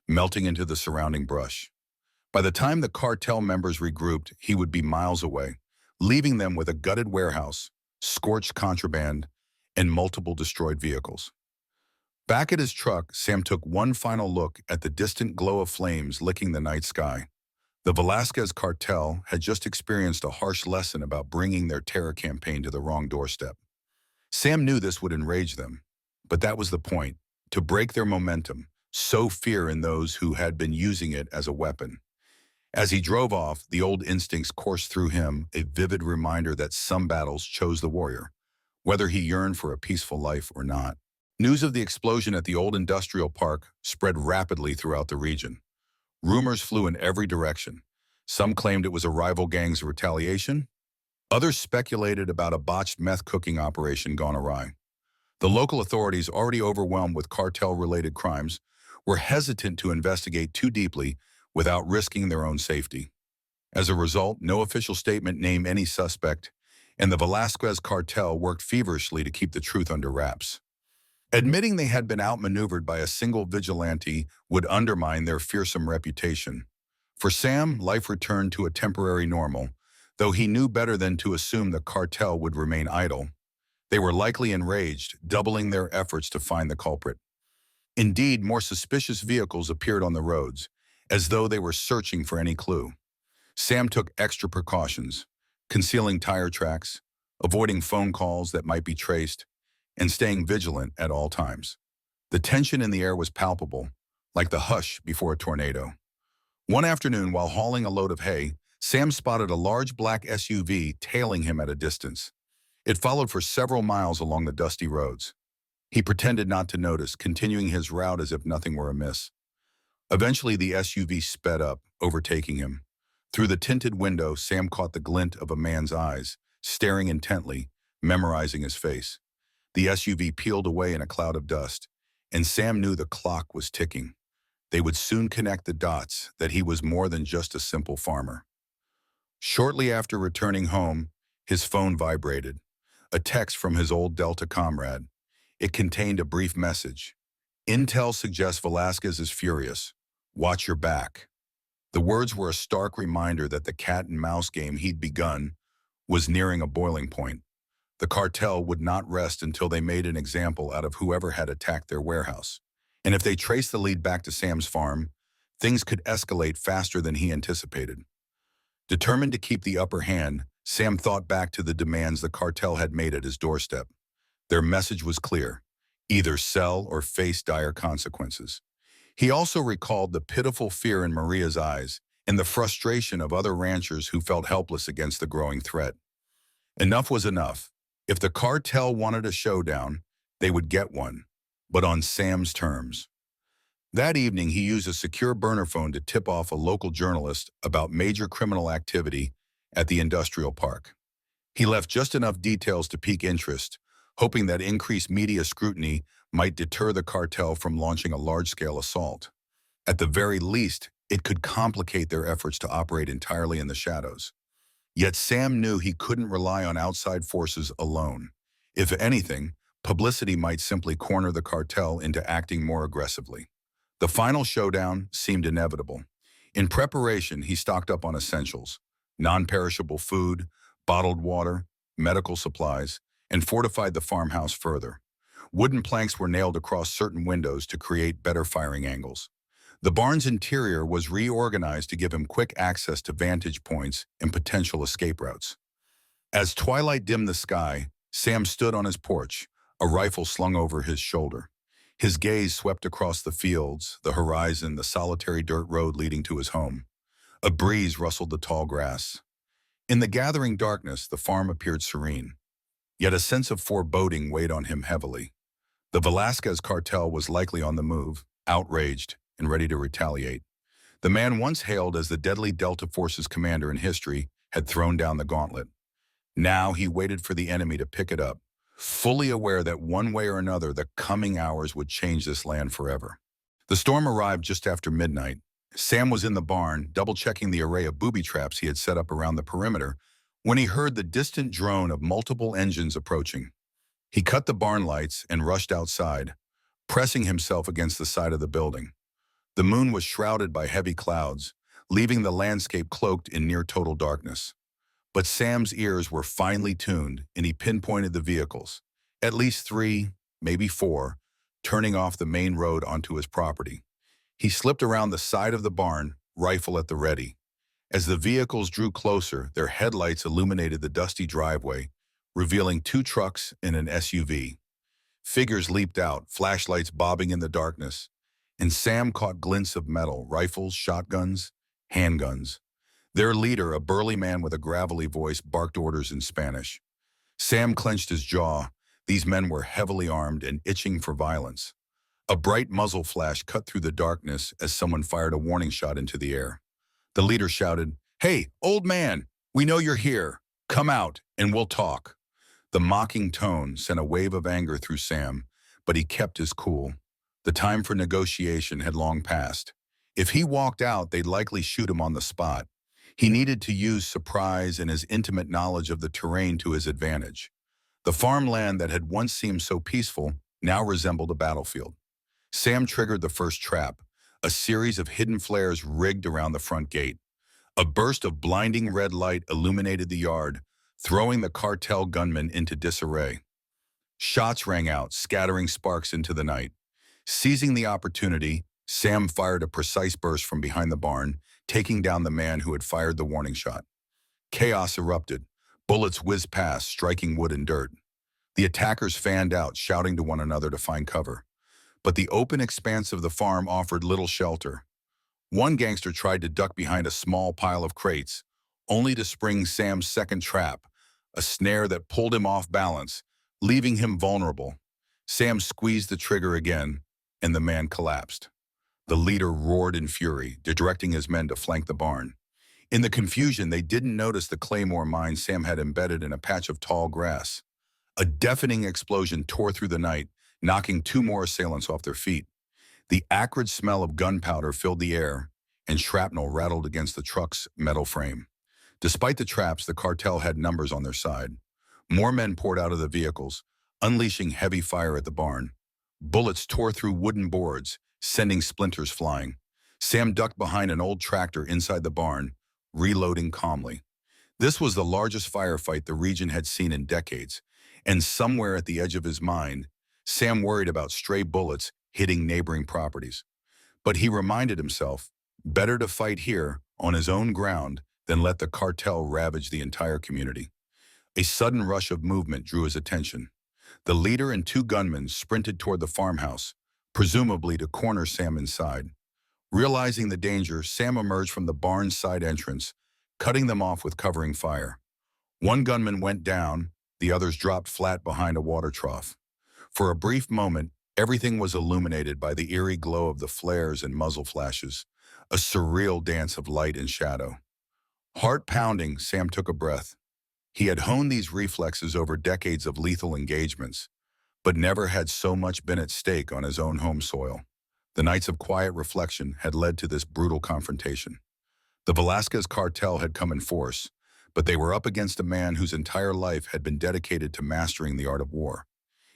melting into the surrounding brush. By the time the cartel members regrouped, he would be miles away, leaving them with a gutted warehouse, scorched contraband, and multiple destroyed vehicles. Back at his truck, Sam took one final look at the distant glow of flames licking the night sky. The Velasquez Cartel had just experienced a harsh lesson about bringing their terror campaign to the wrong doorstep. Sam knew this would enrage them, but that was the point, to break their momentum, sow fear in those who had been using it as a weapon. As he drove off, the old instincts coursed through him, a vivid reminder that some battles chose the warrior, whether he yearned for a peaceful life or not. News of the explosion at the old industrial park spread rapidly throughout the region. Rumors flew in every direction. Some claimed it was a rival gang's retaliation. Others speculated about a botched meth cooking operation gone awry. The local authorities, already overwhelmed with cartel-related crimes, were hesitant to investigate too deeply without risking their own safety. As a result, no official statement named any suspect, and the Velasquez Cartel worked feverishly to keep the truth under wraps. Admitting they had been outmaneuvered by a single vigilante would undermine their fearsome reputation. For Sam, life returned to a temporary normal, though he knew better than to assume the cartel would remain idle. They were likely enraged, doubling their efforts to find the culprit. Indeed, more suspicious vehicles appeared on the roads, as though they were searching for any clue. Sam took extra precautions, concealing tire tracks, avoiding phone calls that might be traced, and staying vigilant at all times. The tension in the air was palpable, like the hush before a tornado. One afternoon, while hauling a load of hay, Sam spotted a large black SUV tailing him at a distance. It followed for several miles along the dusty roads. He pretended not to notice, continuing his route as if nothing were amiss. Eventually, the SUV sped up, overtaking him. Through the tinted window, Sam caught the glint of a man's eyes, staring intently, memorizing his face. The SUV peeled away in a cloud of dust, and Sam knew the clock was ticking. They would soon connect the dots that he was more than just a simple farmer. Shortly after returning home, his phone vibrated. A text from his old Delta comrade. It contained a brief message. Intel suggests Velasquez is furious. Watch your back. The words were a stark reminder that the cat and mouse game he'd begun was nearing a boiling point. The cartel would not rest until they made an example out of whoever had attacked their warehouse. And if they traced the lead back to Sam's farm, things could escalate faster than he anticipated. Determined to keep the upper hand, Sam thought back to the demands the cartel had made at his doorstep. Their message was clear: either sell or face dire consequences. He also recalled the pitiful fear in Maria's eyes and the frustration of other ranchers who felt helpless against the growing threat. Enough was enough. If the cartel wanted a showdown, they would get one, but on Sam's terms. That evening, he used a secure burner phone to tip off a local journalist about major criminal activity at the industrial park. He left just enough details to pique interest, hoping that increased media scrutiny might deter the cartel from launching a large-scale assault. At the very least, it could complicate their efforts to operate entirely in the shadows. Yet Sam knew he couldn't rely on outside forces alone. If anything, publicity might simply corner the cartel into acting more aggressively. The final showdown seemed inevitable. In preparation, he stocked up on essentials: non-perishable food, bottled water, medical supplies, and fortified the farmhouse further. Wooden planks were nailed across certain windows to create better firing angles. The barn's interior was reorganized to give him quick access to vantage points and potential escape routes. As twilight dimmed the sky, Sam stood on his porch, a rifle slung over his shoulder. His gaze swept across the fields, the horizon, the solitary dirt road leading to his home. A breeze rustled the tall grass. In the gathering darkness, the farm appeared serene. Yet a sense of foreboding weighed on him heavily. The Velasquez cartel was likely on the move, outraged and ready to retaliate. The man once hailed as the deadly Delta Force's commander in history had thrown down the gauntlet. Now he waited for the enemy to pick it up, fully aware that one way or another the coming hours would change this land forever. The storm arrived just after midnight. Sam was in the barn, double-checking the array of booby traps he had set up around the perimeter, when he heard the distant drone of multiple engines approaching. He cut the barn lights and rushed outside, pressing himself against the side of the building. The moon was shrouded by heavy clouds, leaving the landscape cloaked in near-total darkness. But Sam's ears were finely tuned, and he pinpointed the vehicles, at least 3, maybe 4, turning off the main road onto his property. He slipped around the side of the barn, rifle at the ready. As the vehicles drew closer, their headlights illuminated the dusty driveway, revealing 2 trucks and an SUV. Figures leaped out, flashlights bobbing in the darkness, and Sam caught glints of metal, rifles, shotguns, handguns. Their leader, a burly man with a gravelly voice, barked orders in Spanish. Sam clenched his jaw. These men were heavily armed and itching for violence. A bright muzzle flash cut through the darkness as someone fired a warning shot into the air. The leader shouted, "Hey, old man, we know you're here. Come out and we'll talk." The mocking tone sent a wave of anger through Sam, but he kept his cool. The time for negotiation had long passed. If he walked out, they'd likely shoot him on the spot. He needed to use surprise and his intimate knowledge of the terrain to his advantage. The farmland that had once seemed so peaceful now resembled a battlefield. Sam triggered the first trap, a series of hidden flares rigged around the front gate. A burst of blinding red light illuminated the yard, throwing the cartel gunmen into disarray. Shots rang out, scattering sparks into the night. Seizing the opportunity, Sam fired a precise burst from behind the barn, taking down the man who had fired the warning shot. Chaos erupted. Bullets whizzed past, striking wood and dirt. The attackers fanned out, shouting to one another to find cover. But the open expanse of the farm offered little shelter. One gangster tried to duck behind a small pile of crates, only to spring Sam's second trap, a snare that pulled him off balance, leaving him vulnerable. Sam squeezed the trigger again, and the man collapsed. The leader roared in fury, directing his men to flank the barn. In the confusion, they didn't notice the claymore mine Sam had embedded in a patch of tall grass. A deafening explosion tore through the night, knocking 2 more assailants off their feet. The acrid smell of gunpowder filled the air, and shrapnel rattled against the truck's metal frame. Despite the traps, the cartel had numbers on their side. More men poured out of the vehicles, unleashing heavy fire at the barn. Bullets tore through wooden boards, sending splinters flying. Sam ducked behind an old tractor inside the barn, reloading calmly. This was the largest firefight the region had seen in decades, and somewhere at the edge of his mind, Sam worried about stray bullets hitting neighboring properties. But he reminded himself, better to fight here, on his own ground, than let the cartel ravage the entire community. A sudden rush of movement drew his attention. The leader and two gunmen sprinted toward the farmhouse, presumably to corner Sam inside. Realizing the danger, Sam emerged from the barn's side entrance, cutting them off with covering fire. One gunman went down, the others dropped flat behind a water trough. For a brief moment, everything was illuminated by the eerie glow of the flares and muzzle flashes, a surreal dance of light and shadow. Heart pounding, Sam took a breath. He had honed these reflexes over decades of lethal engagements, but never had so much been at stake on his own home soil. The nights of quiet reflection had led to this brutal confrontation. The Velasquez Cartel had come in force, but they were up against a man whose entire life had been dedicated to mastering the art of war.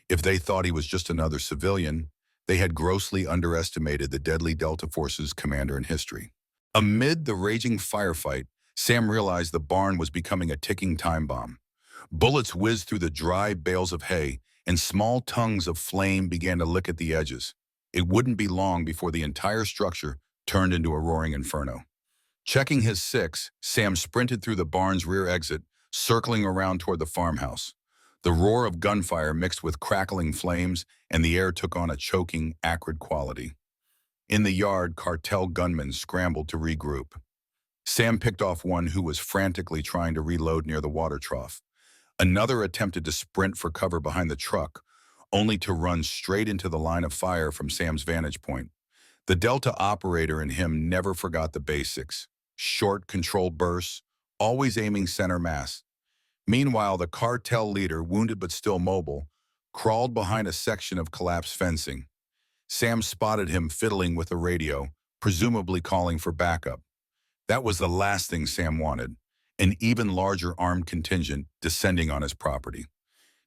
If they thought he was just another civilian, they had grossly underestimated the deadly Delta Force's commander in history. Amid the raging firefight, Sam realized the barn was becoming a ticking time bomb. Bullets whizzed through the dry bales of hay, and small tongues of flame began to lick at the edges. It wouldn't be long before the entire structure turned into a roaring inferno. Checking his six, Sam sprinted through the barn's rear exit, circling around toward the farmhouse. The roar of gunfire mixed with crackling flames, and the air took on a choking, acrid quality. In the yard, cartel gunmen scrambled to regroup. Sam picked off one who was frantically trying to reload near the water trough. Another attempted to sprint for cover behind the truck, only to run straight into the line of fire from Sam's vantage point. The Delta operator in him never forgot the basics. Short, controlled bursts, always aiming center mass. Meanwhile, the cartel leader, wounded but still mobile, crawled behind a section of collapsed fencing. Sam spotted him fiddling with the radio, presumably calling for backup. That was the last thing Sam wanted, an even larger armed contingent descending on his property.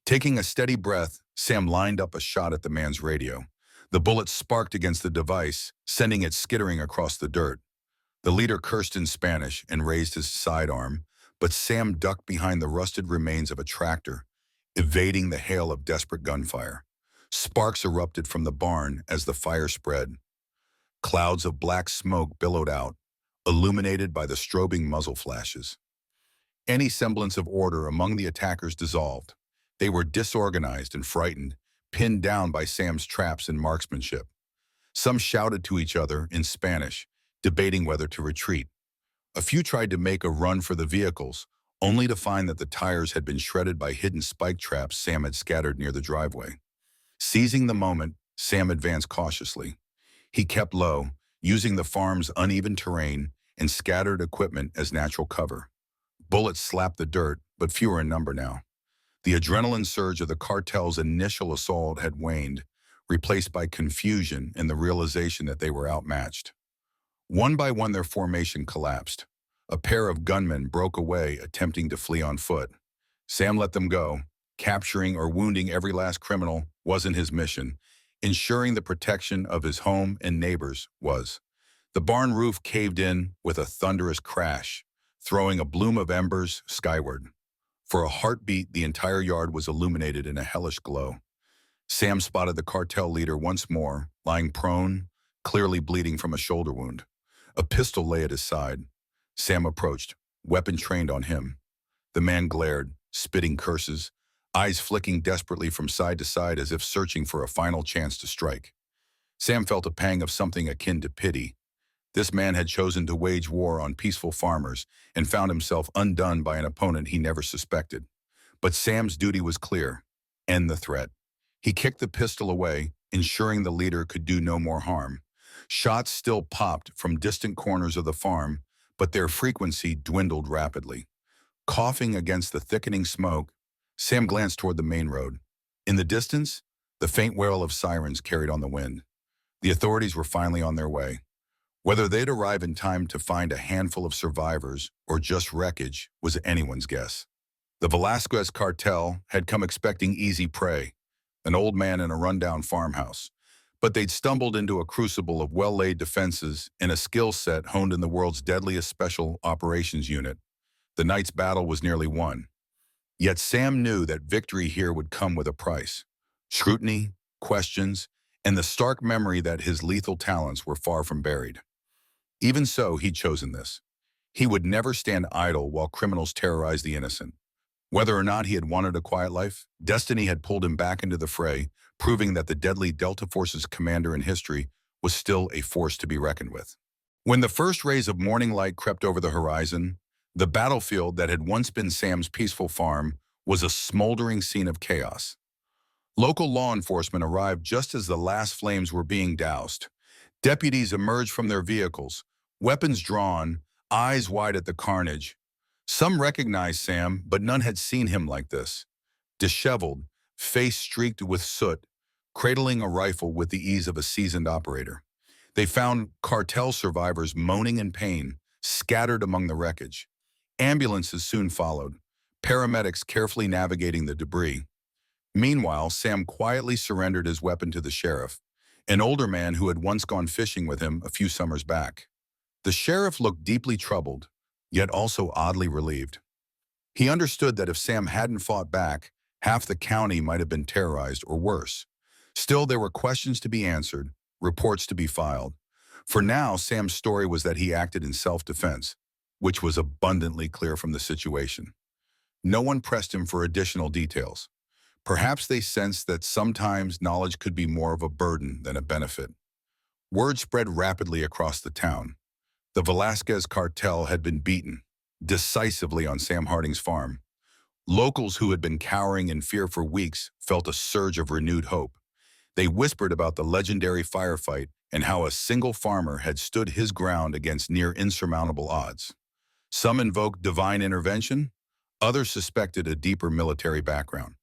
Taking a steady breath, Sam lined up a shot at the man's radio. The bullet sparked against the device, sending it skittering across the dirt. The leader cursed in Spanish and raised his sidearm, but Sam ducked behind the rusted remains of a tractor, evading the hail of desperate gunfire. Sparks erupted from the barn as the fire spread. Clouds of black smoke billowed out, illuminated by the strobing muzzle flashes. Any semblance of order among the attackers dissolved. They were disorganized and frightened, pinned down by Sam's traps and marksmanship. Some shouted to each other in Spanish, debating whether to retreat. A few tried to make a run for the vehicles, only to find that the tires had been shredded by hidden spike traps Sam had scattered near the driveway. Seizing the moment, Sam advanced cautiously. He kept low, using the farm's uneven terrain and scattered equipment as natural cover. Bullets slapped the dirt, but fewer in number now. The adrenaline surge of the cartel's initial assault had waned, replaced by confusion and the realization that they were outmatched. One by one, their formation collapsed. A pair of gunmen broke away, attempting to flee on foot. Sam let them go. Capturing or wounding every last criminal wasn't his mission. Ensuring the protection of his home and neighbors was. The barn roof caved in with a thunderous crash, throwing a bloom of embers skyward. For a heartbeat, the entire yard was illuminated in a hellish glow. Sam spotted the cartel leader once more, lying prone, clearly bleeding from a shoulder wound. A pistol lay at his side. Sam approached, weapon trained on him. The man glared, spitting curses, eyes flicking desperately from side to side as if searching for a final chance to strike. Sam felt a pang of something akin to pity. This man had chosen to wage war on peaceful farmers and found himself undone by an opponent he never suspected. But Sam's duty was clear: end the threat. He kicked the pistol away, ensuring the leader could do no more harm. Shots still popped from distant corners of the farm, but their frequency dwindled rapidly. Coughing against the thickening smoke, Sam glanced toward the main road. In the distance, the faint wail of sirens carried on the wind. The authorities were finally on their way. Whether they'd arrive in time to find a handful of survivors or just wreckage was anyone's guess. The Velasquez Cartel had come expecting easy prey, an old man in a rundown farmhouse. But they'd stumbled into a crucible of well-laid defenses and a skill set honed in the world's deadliest special operations unit. The night's battle was nearly won. Yet Sam knew that victory here would come with a price. Scrutiny, questions, and the stark memory that his lethal talents were far from buried. Even so, he'd chosen this. He would never stand idle while criminals terrorized the innocent. Whether or not he had wanted a quiet life, destiny had pulled him back into the fray, proving that the deadly Delta Force's commander in history was still a force to be reckoned with. When the first rays of morning light crept over the horizon, the battlefield that had once been Sam's peaceful farm was a smoldering scene of chaos. Local law enforcement arrived just as the last flames were being doused. Deputies emerged from their vehicles, weapons drawn, eyes wide at the carnage. Some recognized Sam, but none had seen him like this. Disheveled, face streaked with soot, cradling a rifle with the ease of a seasoned operator. They found cartel survivors moaning in pain, scattered among the wreckage. Ambulances soon followed, paramedics carefully navigating the debris. Meanwhile, Sam quietly surrendered his weapon to the sheriff, an older man who had once gone fishing with him a few summers back. The sheriff looked deeply troubled, yet also oddly relieved. He understood that if Sam hadn't fought back, half the county might have been terrorized or worse. Still, there were questions to be answered, reports to be filed. For now, Sam's story was that he acted in self-defense, which was abundantly clear from the situation. No one pressed him for additional details. Perhaps they sensed that sometimes knowledge could be more of a burden than a benefit. Word spread rapidly across the town. The Velasquez Cartel had been beaten, decisively on Sam Harding's farm. Locals who had been cowering in fear for weeks felt a surge of renewed hope. They whispered about the legendary firefight and how a single farmer had stood his ground against near insurmountable odds. Some invoked divine intervention, others suspected a deeper military background.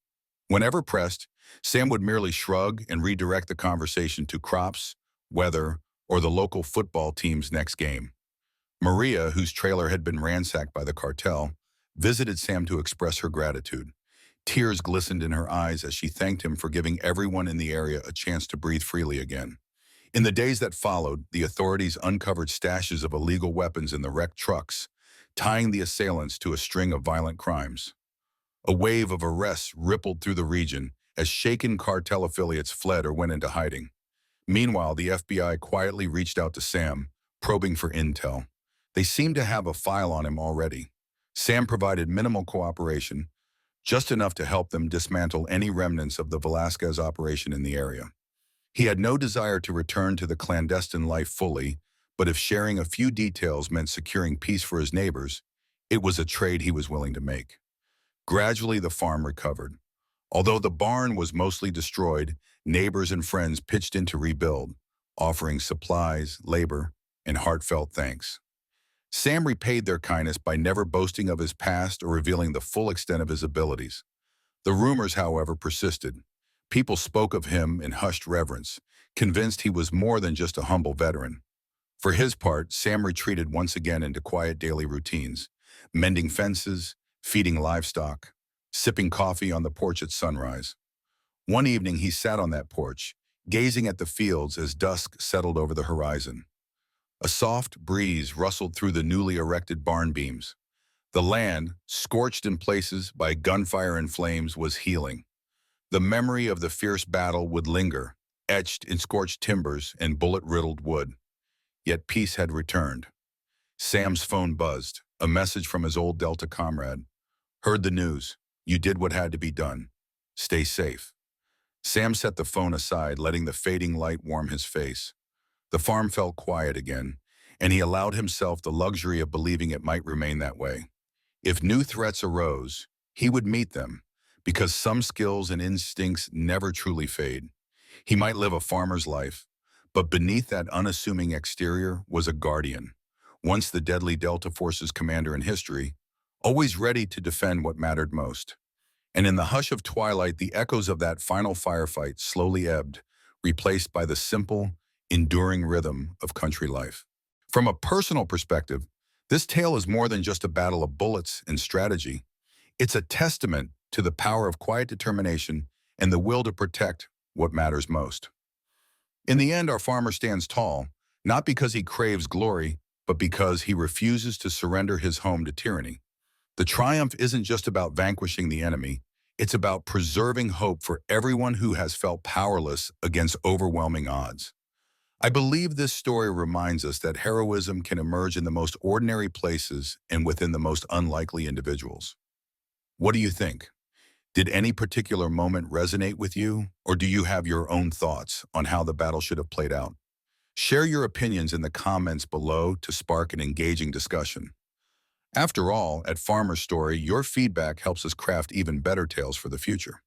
Whenever pressed, Sam would merely shrug and redirect the conversation to crops, weather, or the local football team's next game. Maria, whose trailer had been ransacked by the cartel, visited Sam to express her gratitude. Tears glistened in her eyes as she thanked him for giving everyone in the area a chance to breathe freely again. In the days that followed, the authorities uncovered stashes of illegal weapons in the wrecked trucks, tying the assailants to a string of violent crimes. A wave of arrests rippled through the region as shaken cartel affiliates fled or went into hiding. Meanwhile, the FBI quietly reached out to Sam, probing for intel. They seemed to have a file on him already. Sam provided minimal cooperation, just enough to help them dismantle any remnants of the Velasquez operation in the area. He had no desire to return to the clandestine life fully, but if sharing a few details meant securing peace for his neighbors, it was a trade he was willing to make. Gradually, the farm recovered. Although the barn was mostly destroyed, neighbors and friends pitched in to rebuild, offering supplies, labor, and heartfelt thanks. Sam repaid their kindness by never boasting of his past or revealing the full extent of his abilities. The rumors, however, persisted. People spoke of him in hushed reverence, convinced he was more than just a humble veteran. For his part, Sam retreated once again into quiet daily routines, mending fences, feeding livestock, sipping coffee on the porch at sunrise. One evening he sat on that porch, gazing at the fields as dusk settled over the horizon. A soft breeze rustled through the newly erected barn beams. The land, scorched in places by gunfire and flames, was healing. The memory of the fierce battle would linger, etched in scorched timbers and bullet-riddled wood. Yet peace had returned. Sam's phone buzzed, a message from his old Delta comrade. Heard the news. You did what had to be done. Stay safe. Sam set the phone aside, letting the fading light warm his face. The farm felt quiet again, and he allowed himself the luxury of believing it might remain that way. If new threats arose, he would meet them, because some skills and instincts never truly fade. He might live a farmer's life, but beneath that unassuming exterior was a guardian, once the deadly Delta Force's commander in history, always ready to defend what mattered most. And in the hush of twilight, the echoes of that final firefight slowly ebbed, replaced by the simple, enduring rhythm of country life. From a personal perspective, this tale is more than just a battle of bullets and strategy. It's a testament to the power of quiet determination and the will to protect what matters most. In the end, our farmer stands tall, not because he craves glory, but because he refuses to surrender his home to tyranny. The triumph isn't just about vanquishing the enemy, it's about preserving hope for everyone who has felt powerless against overwhelming odds. I believe this story reminds us that heroism can emerge in the most ordinary places and within the most unlikely individuals. What do you think? Did any particular moment resonate with you, or do you have your own thoughts on how the battle should have played out? Share your opinions in the comments below to spark an engaging discussion. After all, at Farmer's Story, your feedback helps us craft even better tales for the future.